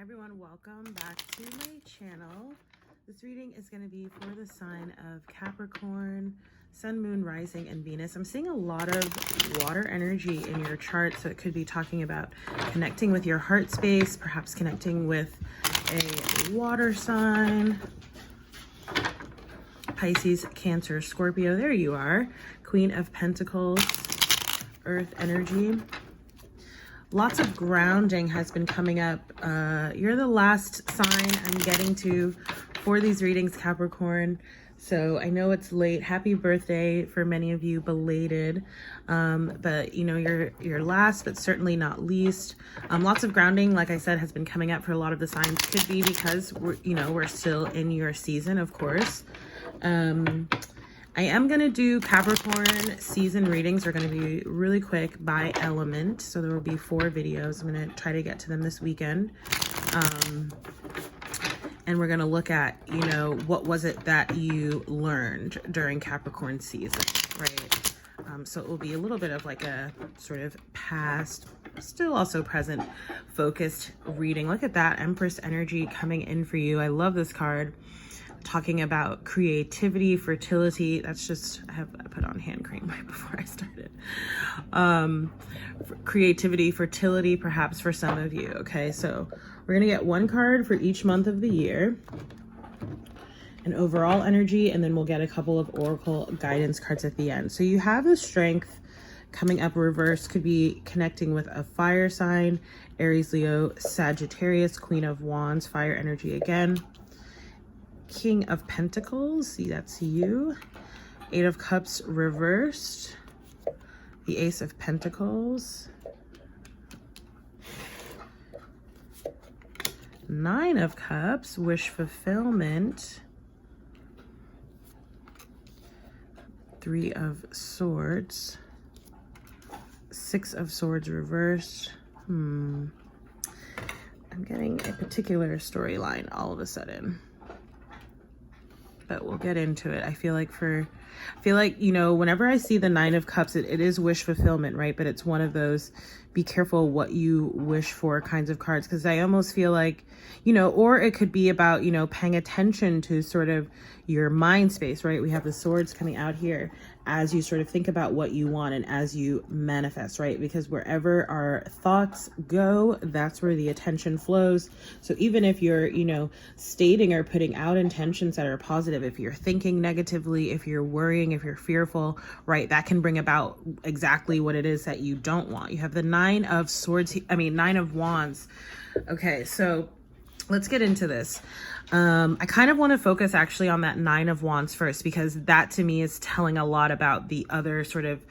Hi everyone, welcome back to my channel. This reading is going to be for the sign of Capricorn, Sun, Moon, Rising, and Venus. I'm seeing a lot of water energy in your chart, so it could be talking about connecting with your heart space, perhaps connecting with a water sign. Pisces, Cancer, Scorpio, there you are. Queen of Pentacles, Earth energy. Lots of grounding has been coming up. You're the last sign I'm getting to for these readings, Capricorn. So I know it's late. Happy birthday for many of you, belated. But you know, you're last, but certainly not least. Lots of grounding, like I said, has been coming up for a lot of the signs. Could be because we're still in your season, of course. I am going to do Capricorn season readings. They're going to be really quick by element. So there will be 4 videos. I'm going to try to get to them this weekend. And we're going to look at, what was it that you learned during Capricorn season, right? So it will be a little bit of like a sort of past, still also present focused reading. Look at that Empress energy coming in for you. I love this card. Talking about creativity, fertility. That's just, I put on hand cream right before I started. Creativity, fertility, perhaps for some of you. Okay, so we're gonna get 1 card for each month of the year, an overall energy, and then we'll get a couple of oracle guidance cards at the end. So you have the Strength coming up reverse, could be connecting with a fire sign, Aries, Leo, Sagittarius, Queen of Wands, fire energy again. King of Pentacles, see, that's you. 8 of Cups reversed. The Ace of Pentacles. 9 of Cups, wish fulfillment. 3 of Swords. 6 of Swords reversed. I'm getting a particular storyline all of a sudden, but we'll get into it. I feel like whenever I see the 9 of Cups, it is wish fulfillment, right? But it's one of those be careful what you wish for kinds of cards, because I almost feel like, or it could be about, paying attention to sort of your mind space, right? We have the Swords coming out here as you sort of think about what you want and as you manifest, right? Because wherever our thoughts go, that's where the attention flows. So even if you're, stating or putting out intentions that are positive, if you're thinking negatively, if you're worrying, if you're fearful, right, that can bring about exactly what it is that you don't want. You have the 9 of Wands. Okay, so let's get into this. I kind of want to focus actually on that 9 of Wands first, because that to me is telling a lot about the other sort of,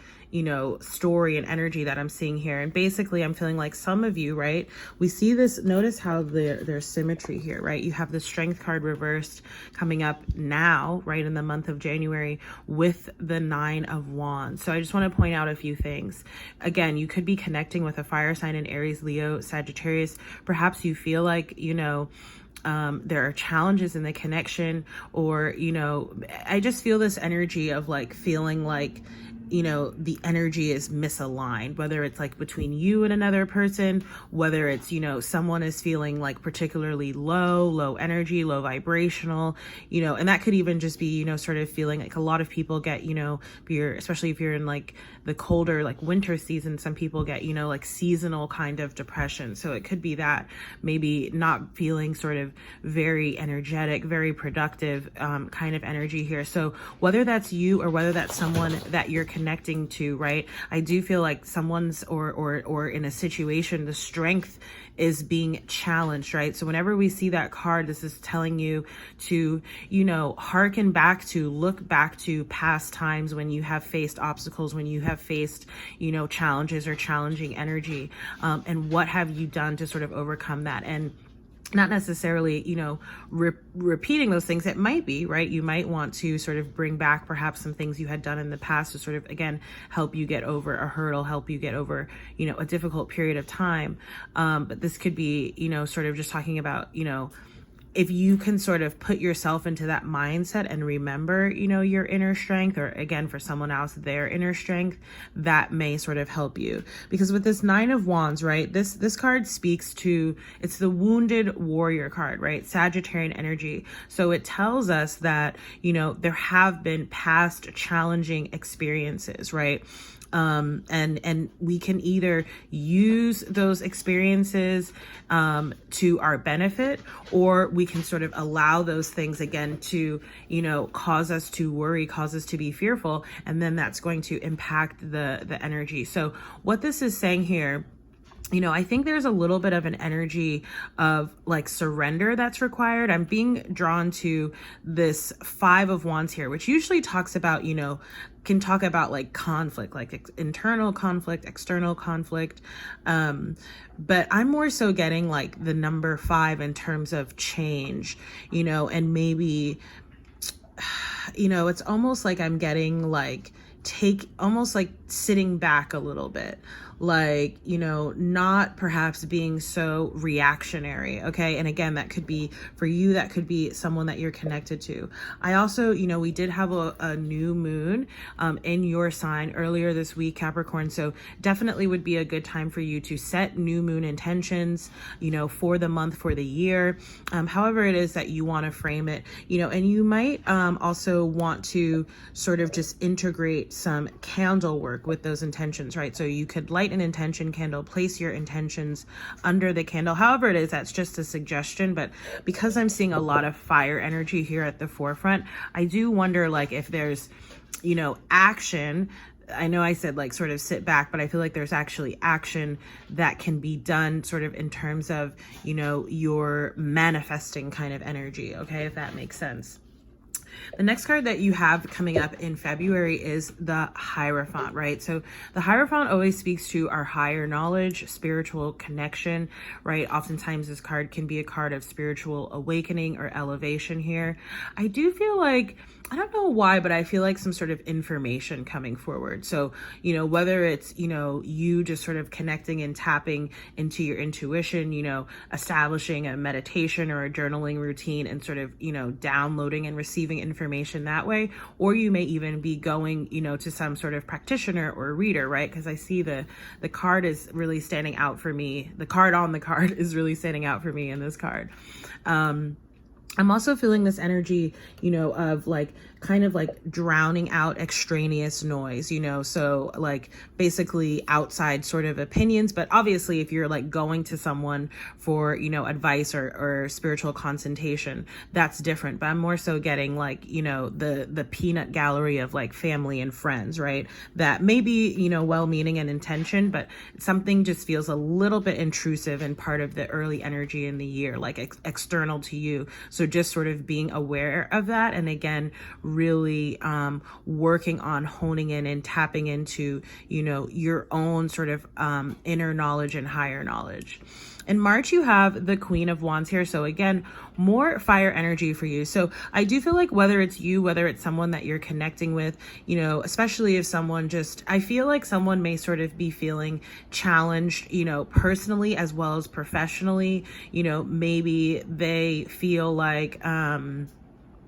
story and energy that I'm seeing here. And basically I'm feeling like some of you, right, we see this, notice how there's symmetry here, right? You have the Strength card reversed coming up now, right, in the month of January with the 9 of Wands. So I just want to point out a few things. Again, you could be connecting with a fire sign in Aries, Leo, Sagittarius. Perhaps you feel like, there are challenges in the connection, or, I just feel this energy of like feeling like, the energy is misaligned, whether it's like between you and another person, whether it's, someone is feeling like particularly low energy, low vibrational, and that could even just be, sort of feeling like a lot of people get, especially if you're in like the colder, like winter season, some people get, like seasonal kind of depression. So it could be that maybe not feeling sort of very energetic, very productive, kind of energy here. So whether that's you or whether that's someone that you're connecting to, right? I do feel like someone's or in a situation, the strength is being challenged, right? So whenever we see that card, this is telling you to, hearken back to, look back to past times when you have faced obstacles, when you have faced, challenges or challenging energy, and what have you done to sort of overcome that. And not necessarily, repeating those things. It might be, right? You might want to sort of bring back perhaps some things you had done in the past to sort of, again, help you get over a hurdle, help you get over, a difficult period of time. But this could be, sort of just talking about, if you can sort of put yourself into that mindset and remember, you know, your inner strength, or again, for someone else, their inner strength, that may sort of help you. Because with this Nine of Wands, right, this card speaks to, it's the wounded warrior card, right? Sagittarian energy. So it tells us that, you know, there have been past challenging experiences, right? And we can either use those experiences to our benefit, or we can sort of allow those things again to, you know, cause us to worry, cause us to be fearful, and then that's going to impact the energy. So what this is saying here, you know, I think there's a little bit of an energy of like surrender that's required. I'm being drawn to this Five of Wands here, which usually talks about, you know, can talk about like conflict, like internal conflict, external conflict. But I'm more so getting like the number 5 in terms of change, you know, and maybe, you know, it's almost like I'm getting like almost like sitting back a little bit, like, you know, not perhaps being so reactionary. Okay. And again, that could be for you, that could be someone that you're connected to. I also, you know, we did have a new moon in your sign earlier this week, Capricorn. So definitely would be a good time for you to set new moon intentions, you know, for the month, for the year, however it is that you want to frame it, you know. And you might also want to sort of just integrate some candle work with those intentions, right? So you could light an intention candle, place your intentions under the candle, however it is, that's just a suggestion. But because I'm seeing a lot of fire energy here at the forefront, I do wonder like if there's, you know, action. I know I said like sort of sit back, but I feel like there's actually action that can be done sort of in terms of, you know, your manifesting kind of energy. Okay, if that makes sense. The next card that you have coming up in February is the Hierophant, right? So the Hierophant always speaks to our higher knowledge, spiritual connection, right? Oftentimes this card can be a card of spiritual awakening or elevation here. I do feel like, I don't know why, but I feel like some sort of information coming forward. So, you know, whether it's, you know, you just sort of connecting and tapping into your intuition, you know, establishing a meditation or a journaling routine and sort of, you know, downloading and receiving information that way. Or you may even be going, you know, to some sort of practitioner or reader, right? Because I see the card is really standing out for me. The card on the card is really standing out for me in this card. I'm also feeling this energy, you know, of like kind of like drowning out extraneous noise, you know, so like basically outside sort of opinions. But obviously if you're like going to someone for, you know, advice or spiritual consultation, that's different. But I'm more so getting like, you know, the peanut gallery of like family and friends, right? That may be, you know, well-meaning and intention, but something just feels a little bit intrusive and part of the early energy in the year, like external to you. So just sort of being aware of that. And again, really working on honing in and tapping into, you know, your own sort of inner knowledge and higher knowledge. In March, you have the Queen of Wands here. So again, more fire energy for you. So I do feel like whether it's you, whether it's someone that you're connecting with, you know, especially if someone just, I feel like someone may sort of be feeling challenged, you know, personally as well as professionally. You know, maybe they feel like,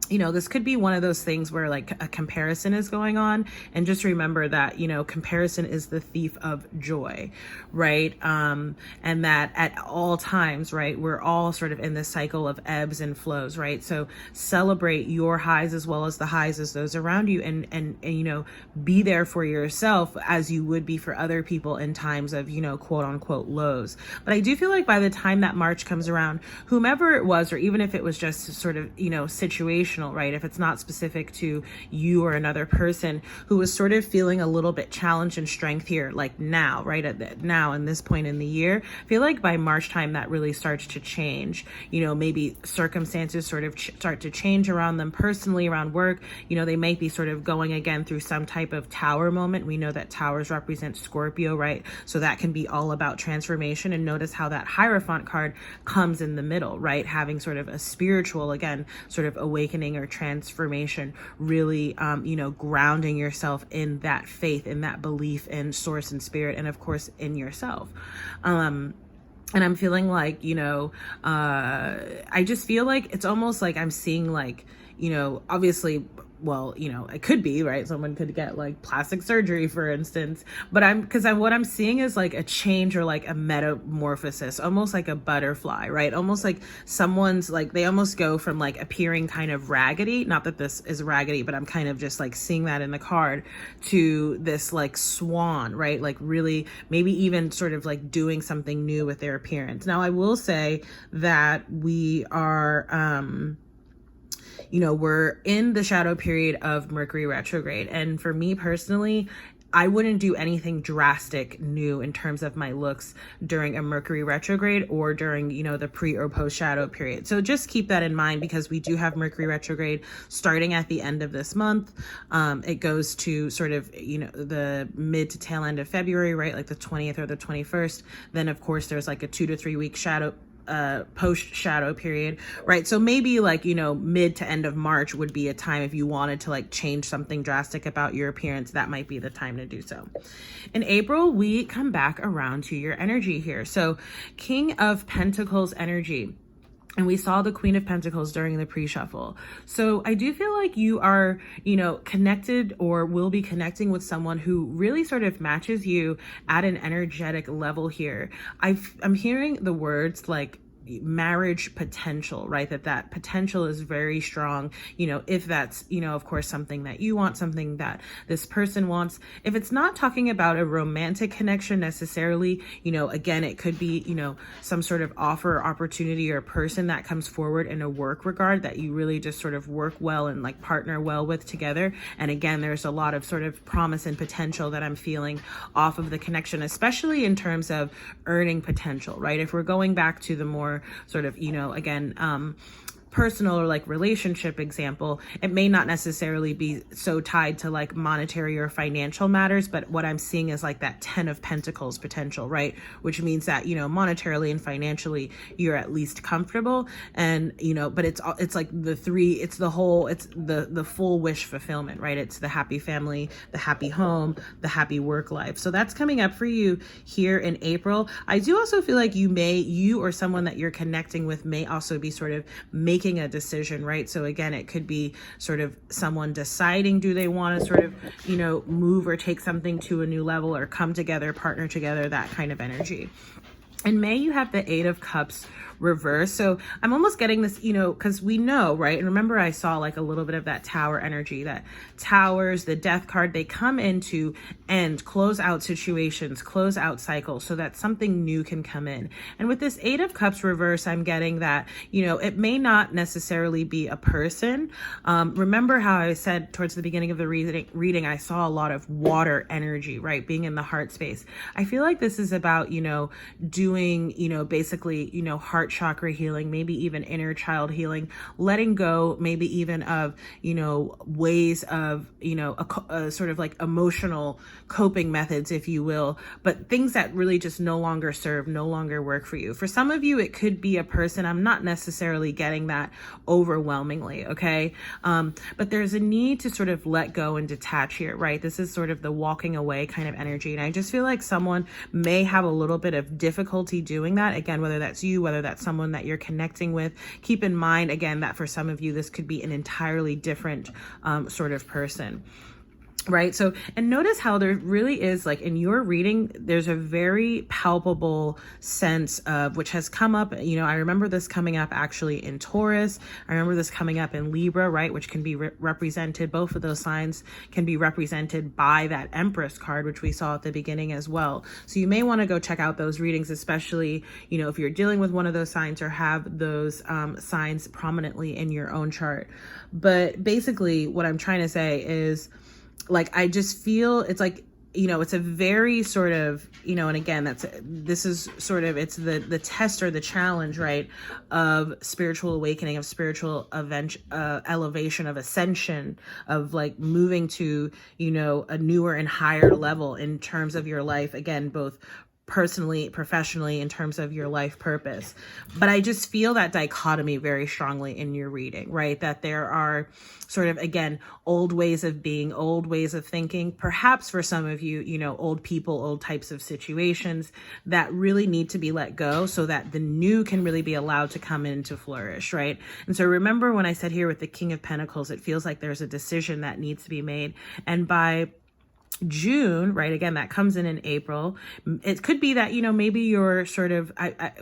you know, this could be one of those things where like a comparison is going on. And just remember that, you know, comparison is the thief of joy, right? And that at all times, right, we're all sort of in this cycle of ebbs and flows, right? So celebrate your highs as well as the highs as those around you, and you know, be there for yourself as you would be for other people in times of, you know, quote unquote lows. But I do feel like by the time that March comes around, whomever it was, or even if it was just sort of, you know, situational, right? If it's not specific to you or another person who was sort of feeling a little bit challenged in strength here, like now, right now in this point in the year, I feel like by March time that really starts to change. You know, maybe circumstances sort of start to change around them personally, around work. You know, they might be sort of going again through some type of tower moment. We know that towers represent Scorpio, right? So that can be all about transformation. And notice how that Hierophant card comes in the middle, right? Having sort of a spiritual, again, sort of awakening or transformation, really, you know, grounding yourself in that faith, in that belief in source and spirit, and of course in yourself. And I'm feeling like, I just feel like it's almost like I'm seeing like, obviously, well, it could be, right? Someone could get like plastic surgery, for instance, but what I'm seeing is like a change or like a metamorphosis, almost like a butterfly, right? Almost like someone's like, they almost go from like appearing kind of raggedy, not that this is raggedy, but I'm kind of just like seeing that in the card, to this like swan, right? Like really, maybe even sort of like doing something new with their appearance. Now, I will say that we are, we're in the shadow period of Mercury retrograde. And for me personally, I wouldn't do anything drastic new in terms of my looks during a Mercury retrograde or during, the pre or post shadow period. So just keep that in mind, because we do have Mercury retrograde starting at the end of this month. It goes to sort of, the mid to tail end of February, right? Like the 20th or the 21st. Then of course there's like a 2 to 3 week post shadow period, right? So maybe like, mid to end of March would be a time if you wanted to like change something drastic about your appearance, that might be the time to do so. In April, we come back around to your energy here. So King of Pentacles energy. And we saw the Queen of Pentacles during the pre-shuffle. So I do feel like you are, connected or will be connecting with someone who really sort of matches you at an energetic level here. I'm hearing the words like marriage potential, right? That potential is very strong, if that's, of course, something that you want, something that this person wants. If it's not talking about a romantic connection necessarily, again, it could be, some sort of offer or opportunity or person that comes forward in a work regard that you really just sort of work well and like partner well with together. And again, there's a lot of sort of promise and potential that I'm feeling off of the connection, especially in terms of earning potential, right? If we're going back to the more sort of, again, personal or like relationship example, it may not necessarily be so tied to like monetary or financial matters, but what I'm seeing is like that 10 of Pentacles potential, right? Which means that, monetarily and financially, you're at least comfortable. And, but it's like the three, it's the whole, it's the full wish fulfillment, right? It's the happy family, the happy home, the happy work life. So that's coming up for you here in April. I do also feel like you or someone that you're connecting with may also be sort of making a decision, right? So again, it could be sort of someone deciding, do they want to sort of, move or take something to a new level or come together, partner together, that kind of energy. In May, you have the 8 of Cups reverse. So I'm almost getting this, because we know, right? And remember, I saw like a little bit of that tower energy, that towers, the death card, they come into end, close out situations, close out cycles so that something new can come in. And with this 8 of Cups reverse, I'm getting that, it may not necessarily be a person. Remember how I said towards the beginning of the reading, I saw a lot of water energy, right? Being in the heart space. I feel like this is about, doing, basically, heart chakra healing, maybe even inner child healing, letting go, maybe even of, ways of, a sort of like emotional coping methods, if you will, but things that really just no longer serve, no longer work for you. For some of you, it could be a person. I'm not necessarily getting that overwhelmingly, okay? But there's a need to sort of let go and detach here, right? This is sort of the walking away kind of energy. And I just feel like someone may have a little bit of difficulty doing that. Again, whether that's you, whether that's someone that you're connecting with, keep in mind, again, that for some of you, this could be an entirely different sort of person. Right. So, and notice how there really is, like in your reading, there's a very palpable sense of, which has come up, I remember this coming up actually in Taurus. I remember this coming up in Libra, right? Which can be represented, both of those signs can be represented by that Empress card, which we saw at the beginning as well. So you may want to go check out those readings, especially, if you're dealing with one of those signs or have those signs prominently in your own chart. But basically what I'm trying to say is, like, I just feel it's like, it's a very sort of, and again, this is sort of, it's the test or the challenge, right, of spiritual awakening, of spiritual elevation, of ascension, of like moving to, a newer and higher level in terms of your life. Again, both personally, professionally, in terms of your life purpose. But I just feel that dichotomy very strongly in your reading, right? That there are sort of, again, old ways of being, old ways of thinking, perhaps for some of you, you know, old people, old types of situations that really need to be let go so that the new can really be allowed to come in to flourish, right? And so remember when I said here with the King of Pentacles, it feels like there's a decision that needs to be made. And by June, right? Again, that comes in April. It could be that, you know, maybe you're sort of,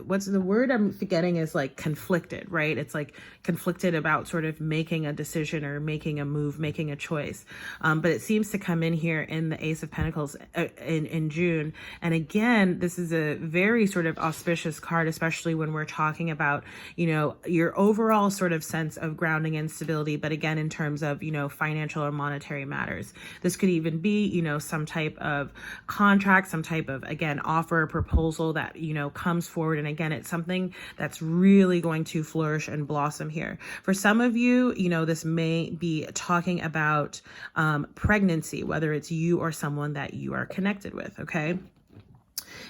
what's the word I'm forgetting is like conflicted, right? It's like conflicted about sort of making a decision or making a move, making a choice. But it seems to come in here in the Ace of Pentacles in June. And again, this is a very sort of auspicious card, especially when we're talking about, you know, your overall sort of sense of grounding and stability. But again, in terms of, you know, financial or monetary matters, this could even be, you know, some type of contract, some type of, again, offer, proposal that, you know, comes forward. And again, it's something that's really going to flourish and blossom here. For some of you, you know, this may be talking about pregnancy, whether it's you or someone that you are connected with, okay?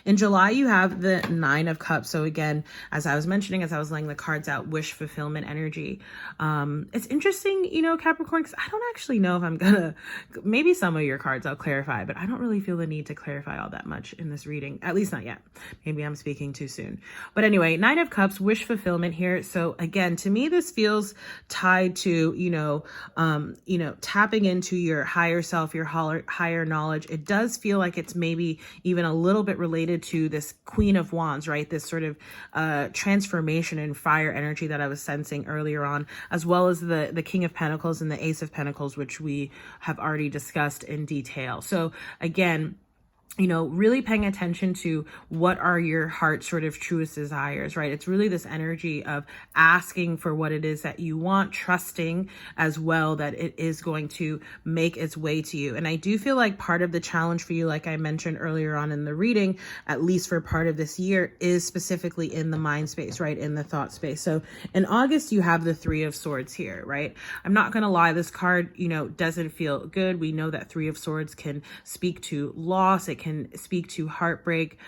In July, you have the Nine of Cups. So again, as I was mentioning, as I was laying the cards out, wish fulfillment energy. It's interesting, you know, Capricorn, because I don't actually know if I'm gonna, maybe some of your cards I'll clarify, but I don't really feel the need to clarify all that much in this reading, at least not yet. Maybe I'm speaking too soon. But anyway, Nine of Cups, wish fulfillment here. So again, to me, this feels tied to, you know, tapping into your higher self, your higher knowledge. It does feel like it's maybe even a little bit related to this Queen of Wands, right? This sort of transformation and fire energy that I was sensing earlier on, as well as the King of Pentacles and the Ace of Pentacles, which we have already discussed in detail. So again, you know, really paying attention to what are your heart's sort of truest desires, right? It's really this energy of asking for what it is that you want, trusting as well that it is going to make its way to you. And I do feel like part of the challenge for you, like I mentioned earlier on in the reading, at least for part of this year, is specifically in the mind space, right? In the thought space. So in August, you have the Three of Swords here, right? I'm not going to lie, this card, you know, doesn't feel good. We know that Three of Swords can speak to loss. It can speak to heartbreak,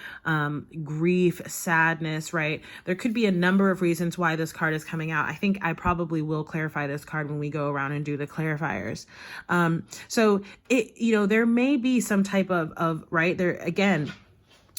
grief, sadness, right? There could be a number of reasons why this card is coming out. I think I probably will clarify this card when we go around and do the clarifiers. So it, you know, there may be some type of right there again.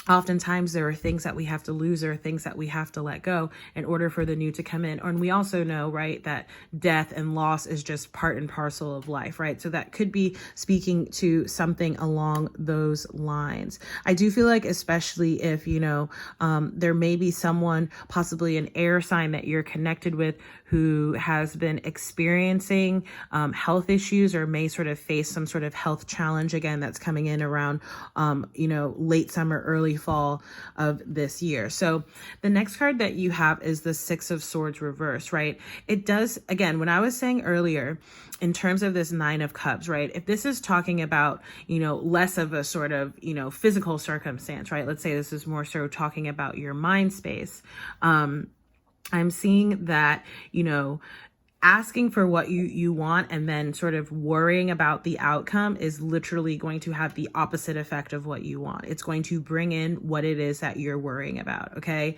Oftentimes there are things that we have to lose or things that we have to let go in order for the new to come in. And we also know, right, that death and loss is just part and parcel of life, right? So that could be speaking to something along those lines. I do feel like, especially if, you know, there may be someone, possibly an air sign that you're connected with, who has been experiencing health issues or may sort of face some sort of health challenge, again, that's coming in around, you know, late summer, early fall of this year. So the next card that you have is the Six of Swords reverse, right? It does, again, when I was saying earlier, in terms of this Nine of Cups, right? If this is talking about, you know, less of a sort of, you know, physical circumstance, right? Let's say this is more so talking about your mind space. I'm seeing that, you know, asking for what you want and then sort of worrying about the outcome is literally going to have the opposite effect of what you want. It's going to bring in what it is that you're worrying about. Okay.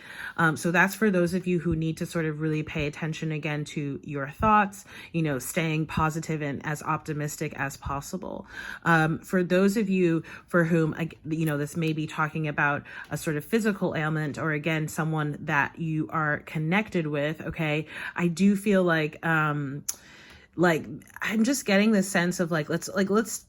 So that's for those of you who need to sort of really pay attention again to your thoughts, you know, staying positive and as optimistic as possible. For those of you for whom, you know, this may be talking about a sort of physical ailment or again, someone that you are connected with. Okay. I do feel like, I'm just getting this sense of let's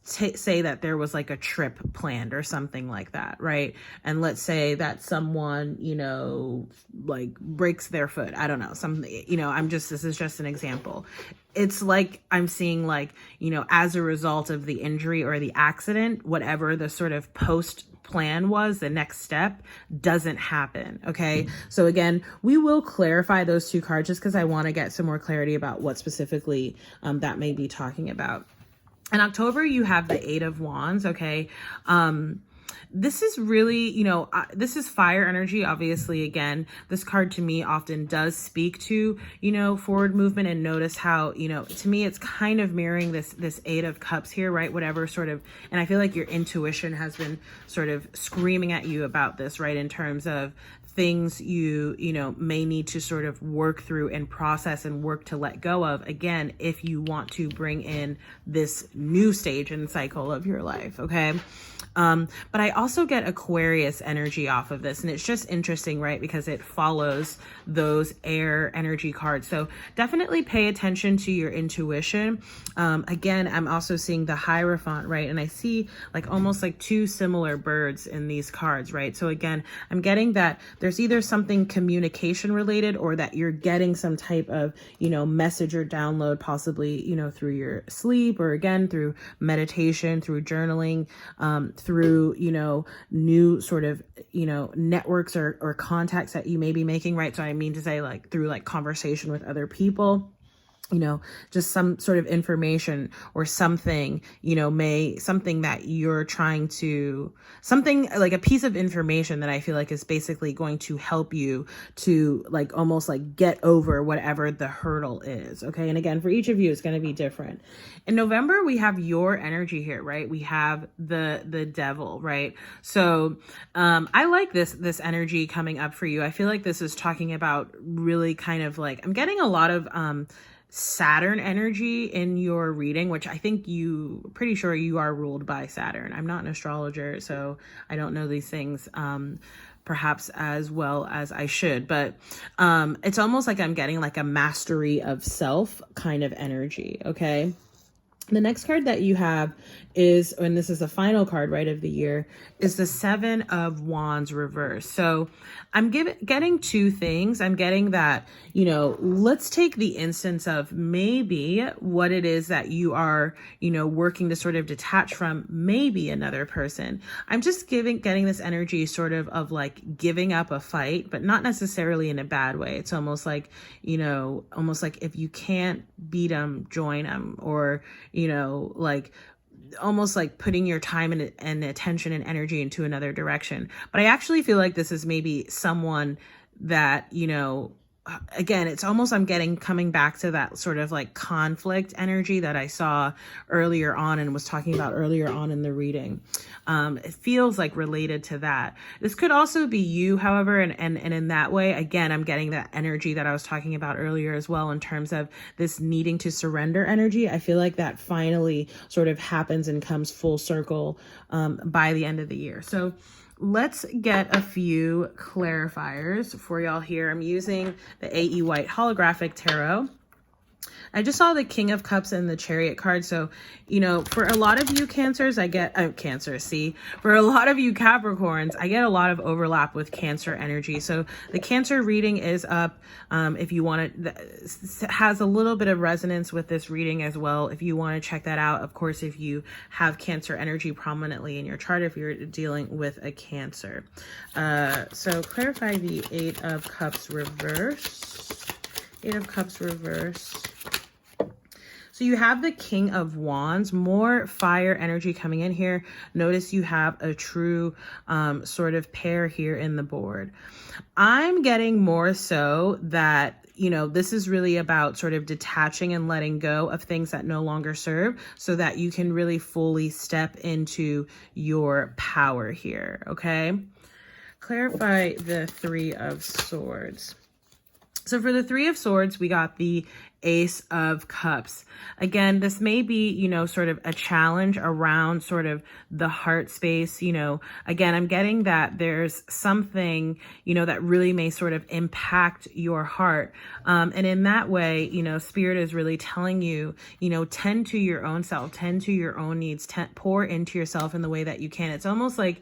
say that there was like a trip planned or something like that, right? And let's say that someone, you know, like breaks their foot. I don't know, something, you know, this is just an example. It's like I'm seeing like, you know, as a result of the injury or the accident, whatever the sort of post plan was, the next step doesn't happen. Okay. So again, we will clarify those two cards just because I want to get some more clarity about what specifically that may be talking about. In October, you have the Eight of Wands. Okay. this is really, this is fire energy. Obviously, again, this card to me often does speak to, forward movement, and notice how, to me, it's kind of mirroring this Eight of Cups here, right? Whatever sort of, and I feel like your intuition has been sort of screaming at you about this, right? In terms of things you may need to sort of work through and process and work to let go of, again, if you want to bring in this new stage and cycle of your life. Okay. But I also get Aquarius energy off of this, and it's just interesting, right? Because it follows those air energy cards. So definitely pay attention to your intuition. Again, I'm also seeing the Hierophant, right? And I see like almost like two similar birds in these cards, right? So again, I'm getting that there's either something communication related, or that you're getting some type of, message or download, possibly, through your sleep, or again, through meditation, through journaling, through, new sort of, networks or contacts that you may be making, right? So I mean to say, like, through like conversation with other people, just some sort of information or something, something that you're trying to, something like a piece of information that I feel like is basically going to help you to like almost like get over whatever the hurdle is. Okay. And again, for each of you, it's going to be different. In November, we have your energy here, right? We have the Devil, right? So, I like this energy coming up for you. I feel like this is talking about really kind of like, I'm getting a lot of, Saturn energy in your reading, which I think pretty sure you are ruled by Saturn. I'm not an astrologer, so I don't know these things perhaps as well as I should, but it's almost like I'm getting like a mastery of self kind of energy. Okay. The next card that you have is, and this is the final card, right, of the year, is the Seven of Wands reverse. So I'm getting two things. I'm getting that, let's take the instance of maybe what it is that you are, working to sort of detach from, maybe another person. I'm just getting this energy sort of like giving up a fight, but not necessarily in a bad way. It's almost like, almost like if you can't beat them, join them, or, like almost like putting your time and attention and energy into another direction. But I actually feel like this is maybe someone that, again, it's almost, I'm coming back to that sort of like conflict energy that I saw earlier on and was talking about earlier on in the reading. It feels like related to that. This could also be you, however, and in that way, again, I'm getting that energy that I was talking about earlier as well, in terms of this needing to surrender energy. I feel like that finally sort of happens and comes full circle by the end of the year. So let's get a few clarifiers for y'all here. I'm using the A.E. Waite Holographic Tarot. I just saw the King of Cups and the Chariot card. So, for a lot of you Cancers, I get Cancer. See, for a lot of you Capricorns, I get a lot of overlap with Cancer energy. So the Cancer reading is up. If you want to, has a little bit of resonance with this reading as well. If you want to check that out, of course, if you have Cancer energy prominently in your chart, if you're dealing with a Cancer. So clarify the Eight of Cups reverse. Eight of Cups reverse. So you have the King of Wands, more fire energy coming in here. Notice you have a true sort of pair here in the board. I'm getting more so that, this is really about sort of detaching and letting go of things that no longer serve, so that you can really fully step into your power here, okay? Clarify the Three of Swords. So for the Three of Swords, we got the Ace of Cups. Again, this may be, sort of a challenge around sort of the heart space. Again, I'm getting that there's something, that really may sort of impact your heart. And in that way, Spirit is really telling you, tend to your own self, tend to your own needs, pour into yourself in the way that you can. It's almost like,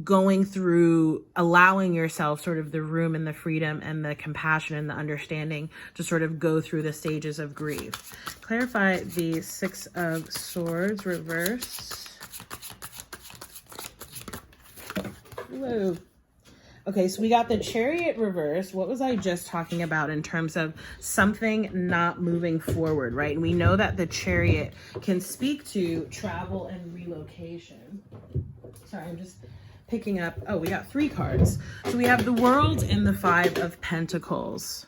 going through, allowing yourself sort of the room and the freedom and the compassion and the understanding to sort of go through the stages of grief. Clarify the Six of Swords reverse. Whoa. Okay, so we got the Chariot reverse. What was I just talking about in terms of something not moving forward, right? And we know that the Chariot can speak to travel and relocation. Sorry, I'm just picking up. Oh, we got 3 cards. So we have the World and the 5 of Pentacles.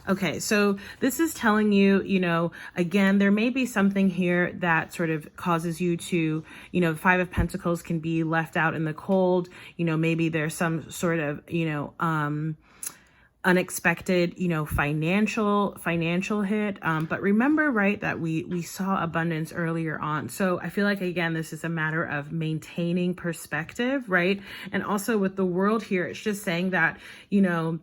Okay, so this is telling you, you know, again, there may be something here that sort of causes you to, you know, the 5 of Pentacles can be left out in the cold. You know, maybe there's some sort of, you know, unexpected, you know, financial hit. But remember, right, that we saw abundance earlier on. So I feel like, again, this is a matter of maintaining perspective, right? And also with the World here, it's just saying that, you know,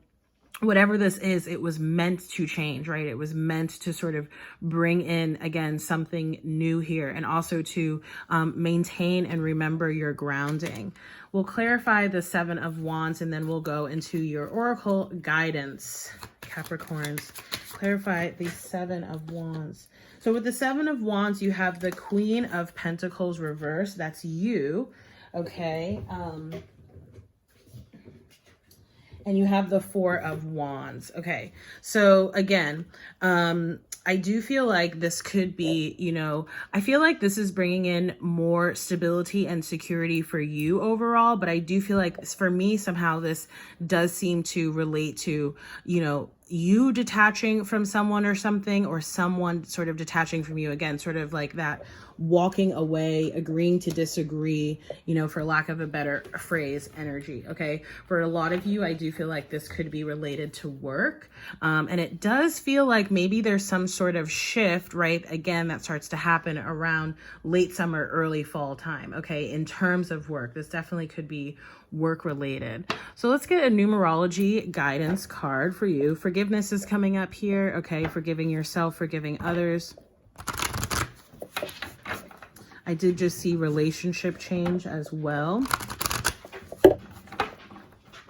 whatever this is, it was meant to change, right? It was meant to sort of bring in, again, something new here, and also to maintain and remember your grounding. We'll clarify the 7 of Wands, and then we'll go into your oracle guidance, Capricorns. Clarify the 7 of Wands. So with the 7 of Wands, you have the Queen of Pentacles reversed. That's you, okay? And you have the 4 of Wands. Okay, so again, I do feel like this could be, you know, I feel like this is bringing in more stability and security for you overall, but I do feel like for me, somehow this does seem to relate to, you know, you detaching from someone or something, or someone sort of detaching from you. Again, sort of like that walking away, agreeing to disagree, you know, for lack of a better phrase, energy. Okay, for a lot of you, I do feel like this could be related to work, and it does feel like maybe there's some sort of shift, right? Again, that starts to happen around late summer, early fall time. Okay, in terms of work, this definitely could be work related. So let's get a numerology guidance card for you. Forgiveness is coming up here. Okay, forgiving yourself, forgiving others. I did just see relationship change as well.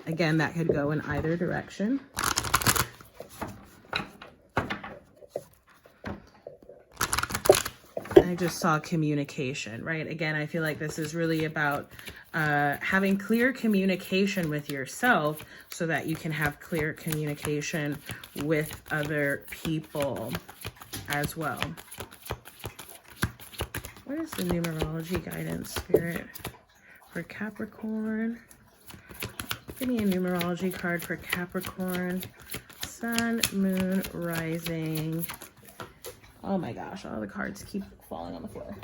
Again, that could go in either direction. I just saw communication, right? Again, I feel like this is really about having clear communication with yourself so that you can have clear communication with other people as well. What is the numerology guidance, Spirit, for Capricorn? Give me a numerology card for Capricorn. Sun, Moon, Rising. Oh my gosh, all the cards keep falling on the floor.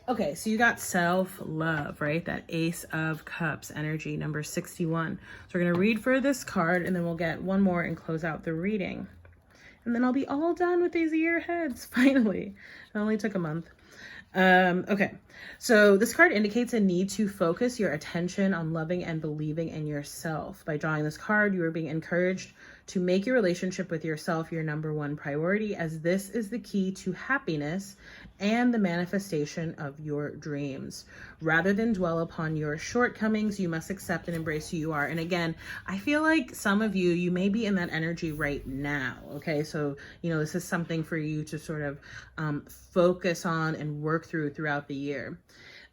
Okay, so you got self-love, right? That Ace of Cups energy, number 61. So we're going to read for this card, and then we'll get one more and close out the reading. And then I'll be all done with these year heads, finally. It only took a month. Okay, so this card indicates a need to focus your attention on loving and believing in yourself. By drawing this card, you are being encouraged to make your relationship with yourself your #1 priority, as this is the key to happiness and the manifestation of your dreams. Rather than dwell upon your shortcomings, you must accept and embrace who you are. And again, I feel like some of you, you may be in that energy right now. Okay, so, you know, this is something for you to sort of focus on and work through throughout the year.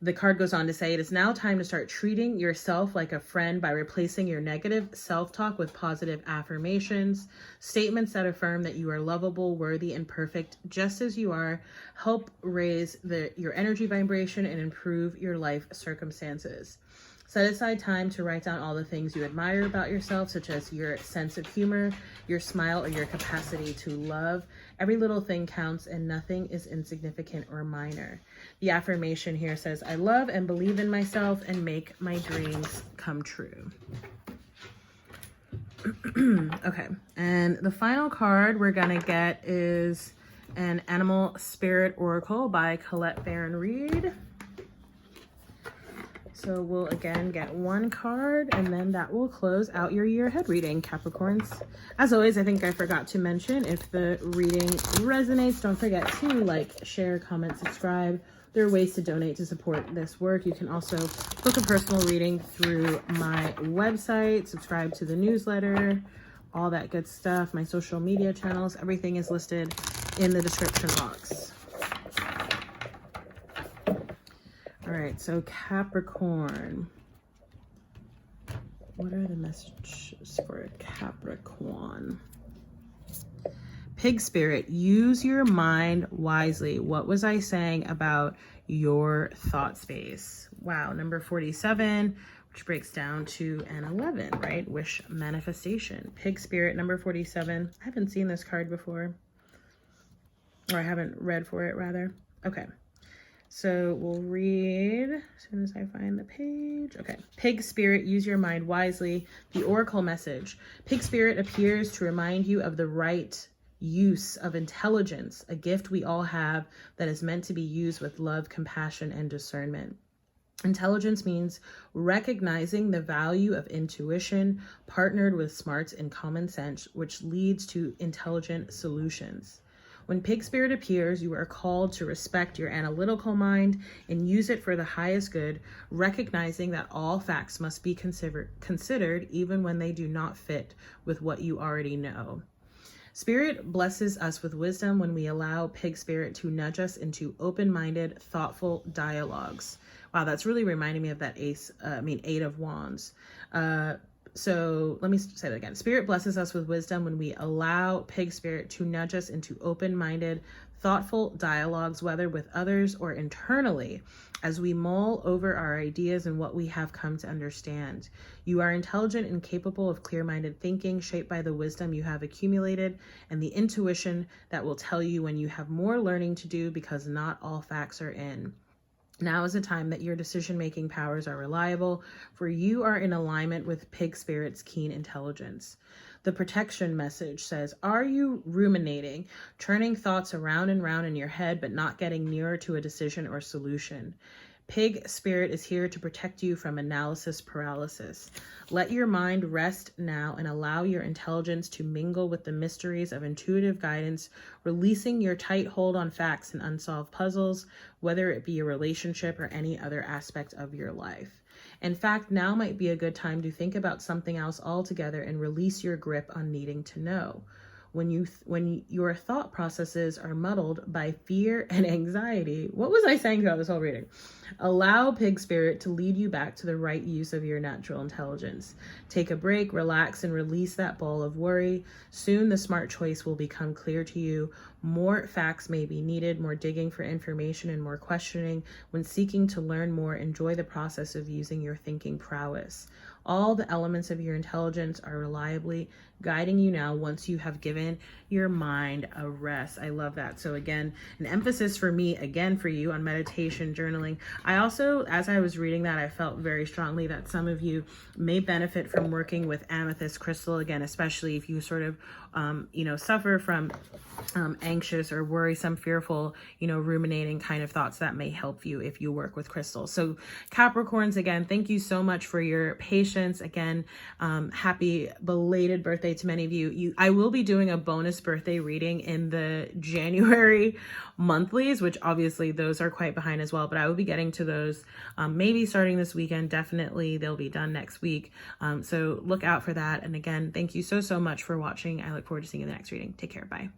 The card goes on to say, it is now time to start treating yourself like a friend by replacing your negative self-talk with positive affirmations. Statements that affirm that you are lovable, worthy, and perfect just as you are help raise your energy vibration and improve your life circumstances. Set aside time to write down all the things you admire about yourself, such as your sense of humor, your smile, or your capacity to love. Every little thing counts, and nothing is insignificant or minor. The affirmation here says, I love and believe in myself and make my dreams come true. Okay, and the final card we're gonna get is an Animal Spirit Oracle by Colette Baron Reed. So we'll again get one card, and then that will close out your year ahead reading, Capricorns. As always, I think I forgot to mention, if the reading resonates, don't forget to like, share, comment, subscribe. There are ways to donate to support this work. You can also book a personal reading through my website, subscribe to the newsletter, all that good stuff, my social media channels. Everything is listed in the description box. All right, so Capricorn. What are the messages for Capricorn? Pig Spirit, use your mind wisely. What was I saying about your thought space? wow, number 47, which breaks down to an 11, right? Wish manifestation. Pig spirit, number 47. I haven't seen this card before, or I haven't read for it, rather. Okay. So we'll read as soon as I find the page. Okay. Pig spirit, use your mind wisely. The oracle message. Pig spirit appears to remind you of the right use of intelligence, a gift we all have that is meant to be used with love, compassion, and discernment. Intelligence means recognizing the value of intuition partnered with smarts and common sense, which leads to intelligent solutions. When pig spirit appears, you are called to respect your analytical mind and use it for the highest good, recognizing that all facts must be considered even when they do not fit with what you already know. Spirit blesses us with wisdom when we allow pig spirit to nudge us into open-minded, thoughtful dialogues. Wow, that's really reminding me of that Eight of Wands. So let me say that again. Spirit blesses us with wisdom when we allow pig spirit to nudge us into open-minded, thoughtful dialogues, whether with others or internally, as we mull over our ideas and what we have come to understand. You are intelligent and capable of clear-minded thinking, shaped by the wisdom you have accumulated and the intuition that will tell you when you have more learning to do, because not all facts are in. Now is a time that your decision-making powers are reliable, for you are in alignment with pig spirit's keen intelligence. The protection message says, are you ruminating, turning thoughts around and round in your head, but not getting nearer to a decision or solution? Pig spirit is here to protect you from analysis paralysis. Let your mind rest now and allow your intelligence to mingle with the mysteries of intuitive guidance, releasing your tight hold on facts and unsolved puzzles, whether it be a relationship or any other aspect of your life. In fact, now might be a good time to think about something else altogether and release your grip on needing to know. When your thought processes are muddled by fear and anxiety, what was I saying throughout this whole reading? Allow pig spirit to lead you back to the right use of your natural intelligence. Take a break, relax, and release that ball of worry. Soon the smart choice will become clear to you. More facts may be needed, more digging for information, and more questioning. When seeking to learn more, enjoy the process of using your thinking prowess. All the elements of your intelligence are reliably guiding you now once you have given your mind a rest. I love that. So again, an emphasis for me, again for you, on meditation, journaling. I also, as I was reading that, I felt very strongly that some of you may benefit from working with amethyst crystal, again, especially if you sort of, suffer from anxious or worrisome, fearful, ruminating kind of thoughts. That may help you if you work with crystals. So Capricorns, again, thank you so much for your patience. Again, happy belated birthday to many of you. I will be doing a bonus birthday reading in the January monthlies, which obviously those are quite behind as well, but I will be getting to those maybe starting this weekend. Definitely they'll be done next week. So look out for that. And again, thank you so much for watching. I look forward to seeing you in the next reading. Take care. Bye.